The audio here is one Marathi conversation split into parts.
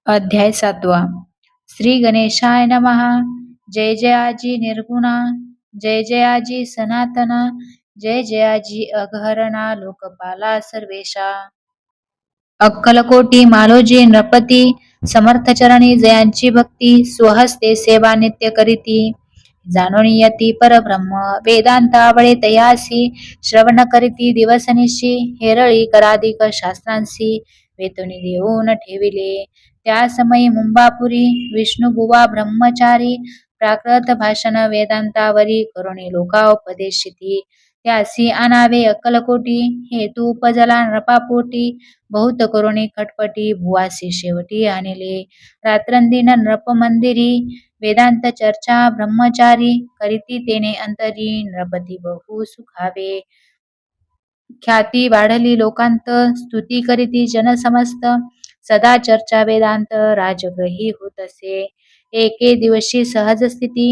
अध्याय 7. श्री गणेशाय नमः. जय जयाजी निर्गुणा, जय जयाजी सनातना, जय जयाजी अघहरणा लोकपाला सर्वेशा. अक्कलकोटी मालोजी नृपती, समर्थचरणी जयांची भक्ती, स्वहस्ते सेवा नित्य करीती. जाणोनियती परब्रह्म वेदांतावळे तयासी, श्रवण करीती दिवसनिशी, हेरळी कराधिक शास्त्रांसी, वेतुनी देऊन ठेविले. त्या समयी मुंबापुरी विष्णुबुवा ब्रह्मचारी, प्राकृत भाषण वेदांतावरी करुणी लोका उपदेशिती. त्यासी आनावे अक्कलकोटी, हेतू उपजला नृपापोटी, बहुत करुणी खटपटी भुवासी शेवटी आणले. रात्रंदिन नृप मंदिरी, वेदांत चर्चा ब्रह्मचारी, करीती तेने अंतरी, नृपती बहु सुखावे. ख्याती वाढली लोकांत, स्तुती करीती जन समस्त, सदा चर्चा वेदांत राजग्रही होतसे. एके दिवशी सहज स्थिती,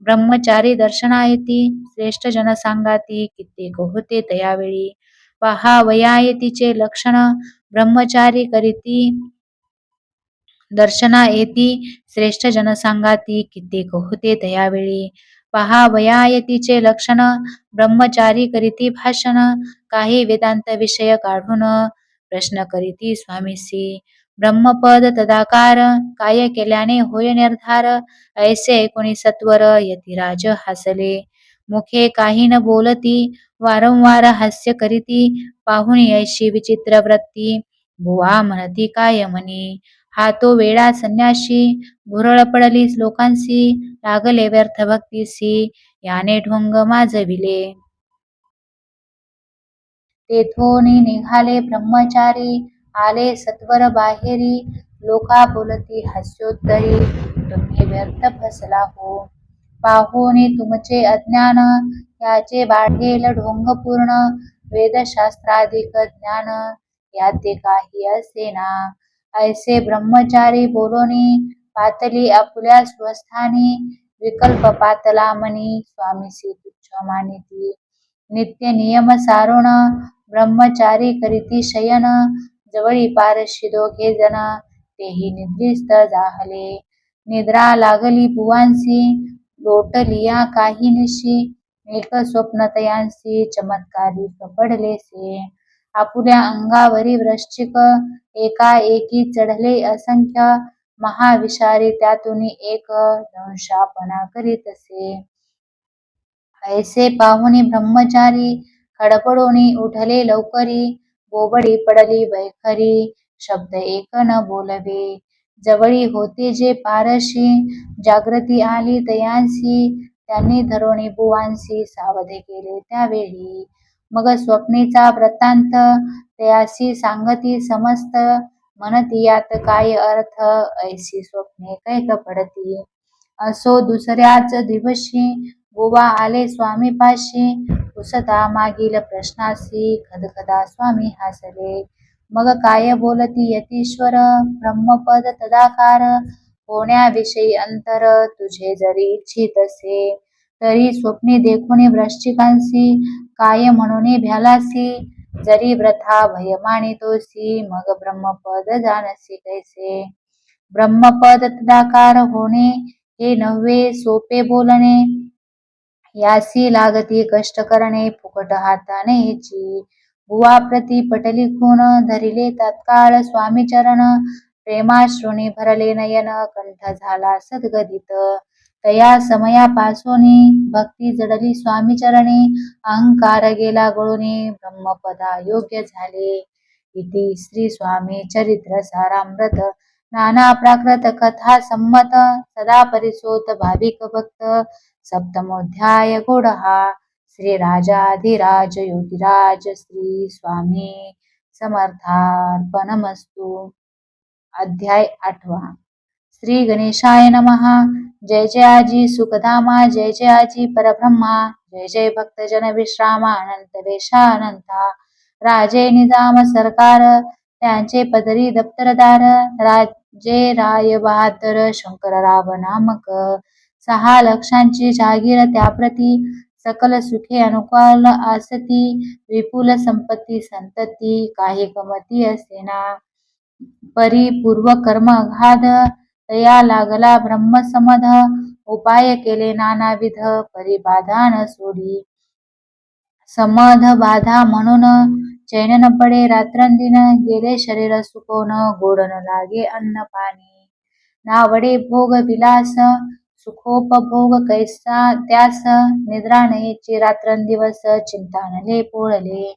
ब्रह्मचारी दर्शना येती, श्रेष्ठ जन सांगाती, कित्येक होते तयावेळी. पहा येतीचे लक्षण, ब्रह्मचारी करीती दर्शना येती, श्रेष्ठ जन सांगाती, कित्येक होते तयावेळी. पहा येतीचे लक्षण, ब्रह्मचारी करीती भाषण, काही वेदांत विषय काढून, प्रश्न करीती स्वामीसी. ब्रह्मपद तदाकार, काय केल्याने होय निर्धार, ऐसे ऐकुनी सत्वर यतिराज हसले. मुखे काही न बोलती, वारंवार हास्य करीती, पाहुणी ऐशी विचित्र वृत्ती. बुवा म्हणती काय म्हणी, हा तो वेडा संन्याशी, भुरळ पडली लोकांसी, लागले व्यर्थ भक्तीसी, याने ढोंग माजविले. तेथोनी निघाले ब्रह्मचारी, आले सत्वर बाहेरी, लोका बोलती हास्योत्तरी, तुम्ही व्यर्थ फसला हो. पाहुनी तुमचे अज्ञान, याचे वाढेल ढोंग पूर्ण, वेदशास्त्राधिक ज्ञान, याते काही असेना. ऐसे ब्रह्मचारी बोलोनी, पातली आपुल्या स्वस्थानी, विकल्प पातला मनी, स्वामीसी तुच्छ मानिती. नित्य नियम सारुण, ब्रह्मचारी करीती शयन, जवळी पारशी दोघे जन, तेही निद्रिस्त जाहले. निद्रा लागली बुवांसी, लोटलिया काही निशी, एक स्वप्न तयांसी, चमत्कारी पडलेसे. आपुल्या अंगावरी वृश्चिक, एकाएकी चढले असंख्य, महाविषारी त्यातून एक, दंशापना करीतसे. ऐसे पाहुनी ब्रह्मचारी, खडबडूनी उठले लवकरी, बोबडी पडली बैखरी, शब्द एक न बोलवे. जवळी होते जे पारशी, जागृती आली तयांसी, त्यांनी धरुणी बुवांसी, सावध केले त्यावेळी. मग स्वप्नीचा वृत्तांत, तयासी सांगती समस्त, म्हणती यात काय अर्थ, ऐसी स्वप्ने कैक पडती. असो दुसऱ्याच दिवशी, बुवा आले स्वामीपाशी, पुसता मागील प्रश्नासी, खदखदा स्वामी हसले. मग काय बोलती यतीश्वर, ब्रह्मपद तदाकार, होण्याविषयी अंतर, तुझे जरी इच्छितसे, तरी स्वप्नी देखुनी वृश्चिकांसी, काय म्हणून भ्यालासी, जरी व्रथा भय मानितोसी, मग ब्रह्मपद जानसी कैसे. ब्रह्मपद तदाकार होणे, हे नव्हे सोपे बोलणे, यासी लागती कष्ट करणे, फुकट हाताने हेची. बुवा प्रति पटली खून, धरिले तत्काळ स्वामी चरण, प्रेमाश्रुनी भरले नयन, कंठ झाला सद्गदित. तया समयापासूनी, भक्ती जडली स्वामी चरणी, अहंकार गेला गळूनी, ब्रह्मपदा योग्य झाले. इति श्री स्वामी चरित्र सारामृत, नाना प्राकृत कथा संमत, सदा परिसोत भाविक भक्त, सप्तमोध्याय गोडहा. श्री राजाधिराज योगिराज श्री स्वामी समर्थार्पणमस्तु. अध्याय 8. श्री गणेशाय नमः. जय जयाजी सुखधामा, जय जयाजी परब्रह्मा, जय जय भक्तजन विश्रामा, अनंत वेशा अनंता. राजे निजाम सरकार, त्यांचे पदरी दप्तरदार, राजे राय बहादर शंकरराव नामक. 6 लक्षांची जागीर त्याप्रती, सकल सुखे अनुकूल असती, विपुल संपत्ती संतती, काही गमती असेना. परी पूर्व कर्म अगाध तया लागला ब्रह्मसमध उपाय केले नानाविध परी बाधा न सोडी समध बाधा म्हणून चैन न पडे रात्रंदिन गेले शरीर सुकोन गोड न लागे अन्न पाणी नावडे भोग विलास सुखोपभोग कैसा त्यास निद्रा नयेची रात्रंदिवस चिंतानले पोळले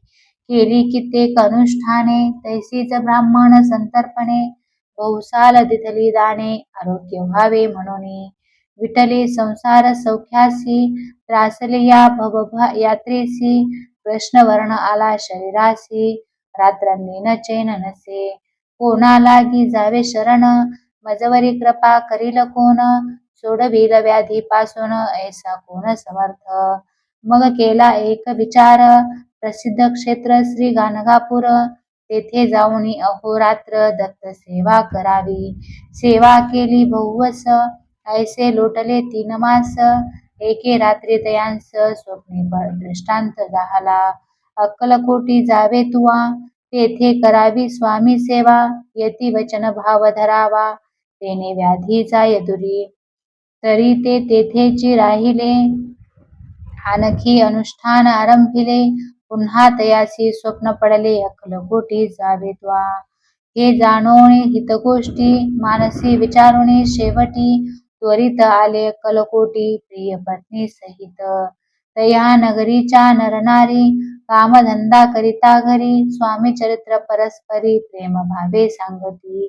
केली कित्येक अनुष्ठाने तैसीच ब्राह्मण संतर्पणे बहुसाल दिधली दाणे आरोग्य व्हावे म्हणून विठले संसार सौख्यासी त्रासले या यात्रेसी कृष्णवर्ण आला शरीरासी रात्रंदिन चैन नसे कोणा लागी जावे शरण मजवरी कृपा करील कोण सोडविल व्याधी पासून ऐसा कोण समर्थ मग केला एक विचार प्रसिद्ध क्षेत्र श्री गाणगापूर तेथे जाऊन अहोरात्र दत्त सेवा करावी सेवा केली बहुवस ऐसे लोटले 3 मास एके रात्री तयांस स्वप्नी दृष्टांत झाला अक्कलकोटी जावे तुवा तेथे करावी स्वामी सेवा यती वचन भाव धरावा तेने व्याधीचा यदुरी तरी ते तेथेची राहिले आणखी अनुष्ठान आरंभिले पुन्हा तयासी स्वप्न पडले अक्कलकोटी जावे त्वा हे जाणोनी हितगोष्टी मानसी विचारुनी शेवटी त्वरित आले अक्कलकोटी प्रिय पत्नी सहित तया नगरीच्या नरनारी कामधंदा करिता घरी स्वामी चरित्र परस्परी प्रेम भावे सांगती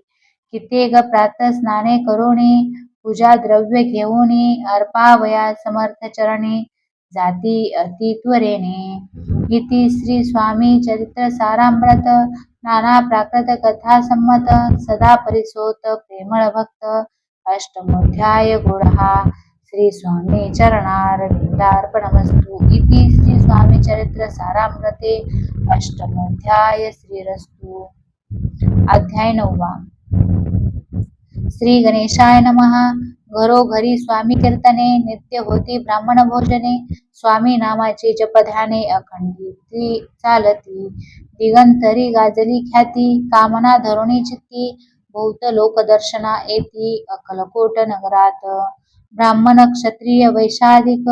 कित्येक प्रातः स्नाने करोनी पूजा द्रव्य घेऊनी अर्पावया समर्थ चरणी जाती अति त्वरेने इति श्री स्वामी चरित्र सारामृत नाना प्राकृत कथा संमत सदा परिसोत प्रेमळ भक्त अष्टमोध्याय गुढहा श्री स्वामी चरणारविंदार्पणमस्तु इति श्री स्वामी चरित्र सारामृते अष्टमोध्याय श्रीरस्तु अध्याय 9 श्री गणेशाय नमः घरोघरी स्वामी कीर्तने नित्य होती ब्राह्मण भोजने स्वामी नामाची जपध्याने अखंडिती चालती दिगंतरी गाजली ख्याती कामना धरुणी चित्ती बहुत लोक दर्शना येती अक्कलकोट नगरात ब्राह्मण क्षत्रिय वैशाधिक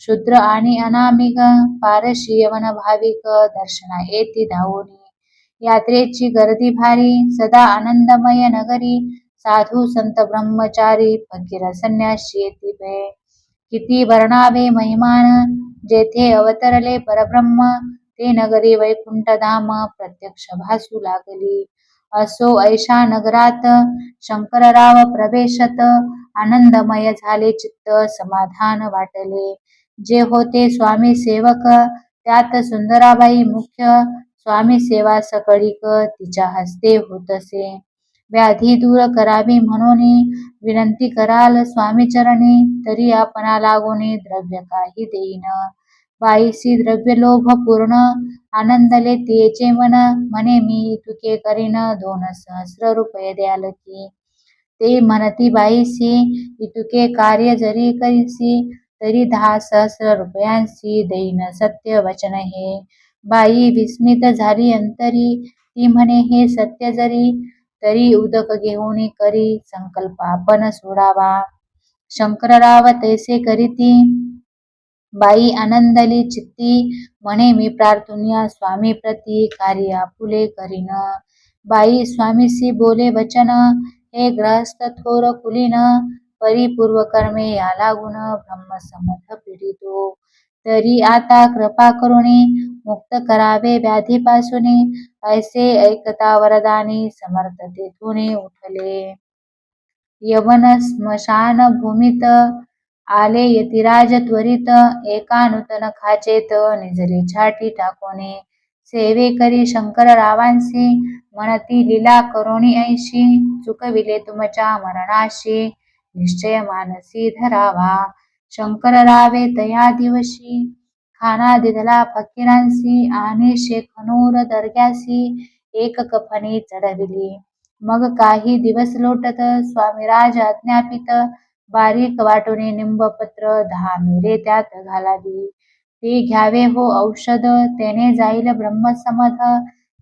शूद्र आणि अनामिक पारशी यवन भाविक दर्शना येती धावोनी यात्रेची गर्दी भारी सदा आनंदमय नगरी साधू संत ब्रह्मचारी फकीर संन्यासी येती पे किती वर्णावे महिमान जेथे अवतरले परब्रह्म ते नगरी वैकुंठ धाम प्रत्यक्ष भासू लागली असो ऐशा नगरात शंकरराव प्रवेशत आनंदमय झाले चित्त समाधान वाटले जे होते स्वामी सेवक त्यात सुंदराबाई मुख्य स्वामी सेवा सकळीक तिच्या हस्ते होतसे व्याधी दूर करावी म्हणून विनंती कराल स्वामी चरणी तरी आपणा लागोनी द्रव्य काही देईन बाईसी द्रव्य लोभ पूर्ण आनंदले तिचे मन म्हणे मी तुके करीन 2 सहस्र रुपये द्याल की ते म्हणती बाईसी इतुके कार्य जरी करीसी तरी 10 सहस्र रुपयांसी देईन सत्य वचन हे बाई विस्मित झाली अंतरी ती म्हणे हे सत्य जरी तरी उदक घेऊन करी संकल्प आपण सोडावा शंकरराव तैसे करीती बाई आनंदली चित्ती म्हणे मी प्रार्थुनिया स्वामी प्रती कार्य आपुले करीन बाई स्वामीसी बोले वचन हे ग्रहस्थ थोर कुलीन परिपूर्व कर्मे या लागून ब्रह्मसमर्थ पीडितो तरी आता कृपा करुणी मुक्त करावे व्याधीपासून ऐसे ऐकता वरदानी समर्थ तेथून उठले यवन स्मशान भूमीत आले यतिराज त्वरित एका नूतन खाचेत निजले छाटी टाकोने सेवे करी शंकररावांसी म्हणती लीला करोणी ऐशी चुकविले तुमच्या मरणाशी निश्चय मानसी धरावा शंकररावे तया दिवशी खाना दिधला फकीरांसी आणि शेखनूर दर्ग्यासी एक कफनी चढविली मग काही दिवस लोटत स्वामीराज आज्ञापित बारीक वाटुनी निंबपत्र 10 मिरे त्यात घालावी ते घ्यावे हो औषध त्याने जाईल ब्रह्मसमध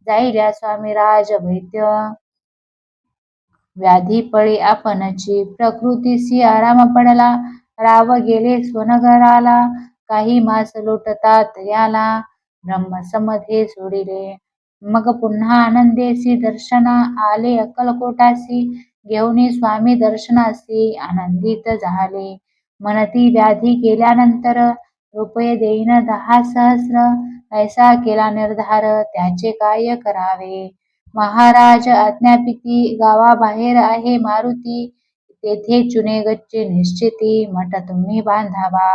जाईल स्वामीराज वैद्य व्याधी पळे आपणची प्रकृतीसी आराम पडला राव गेले स्वनगराला काही मास लोटतात याला ब्रह्मसमध्ये सोडिले मग पुन्हा आनंदेसी दर्शना आले अक्कलकोटासी घेऊनी स्वामी दर्शनासी आनंदित झाले मनती व्याधी केल्यानंतर रुपये देईन 10,000 ऐसा केला निर्धार त्याचे काय करावे महाराज आज्ञापिती गावाबाहेर आहे मारुती तेथे चुनेगच्ची निश्चिती मठ तुम्ही बांधावा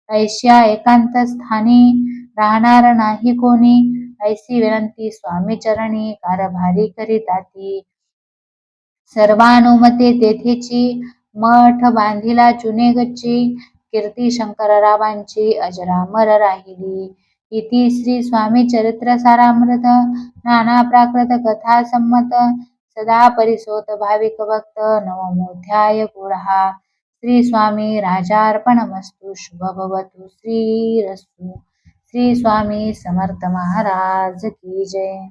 ऐश्या एकांत स्थानी राहणार नाही कोणी ऐसी विनंती स्वामी चरणी कारभारी करीताती सर्वानुमते तेथेची मठ बांधिला चुनेगच्ची कीर्ती शंकररावांची अजरामर राहिली इति श्री स्वामी चरित्र सारामृत नाना प्राकृत कथा संमत सदा परिसोत भाविक भक्त नवमोध्याय पुढा श्री स्वामी राजार्पणमस्तु शुभ भवतु श्री रस्तु श्री स्वामी समर्थ महाराज की जय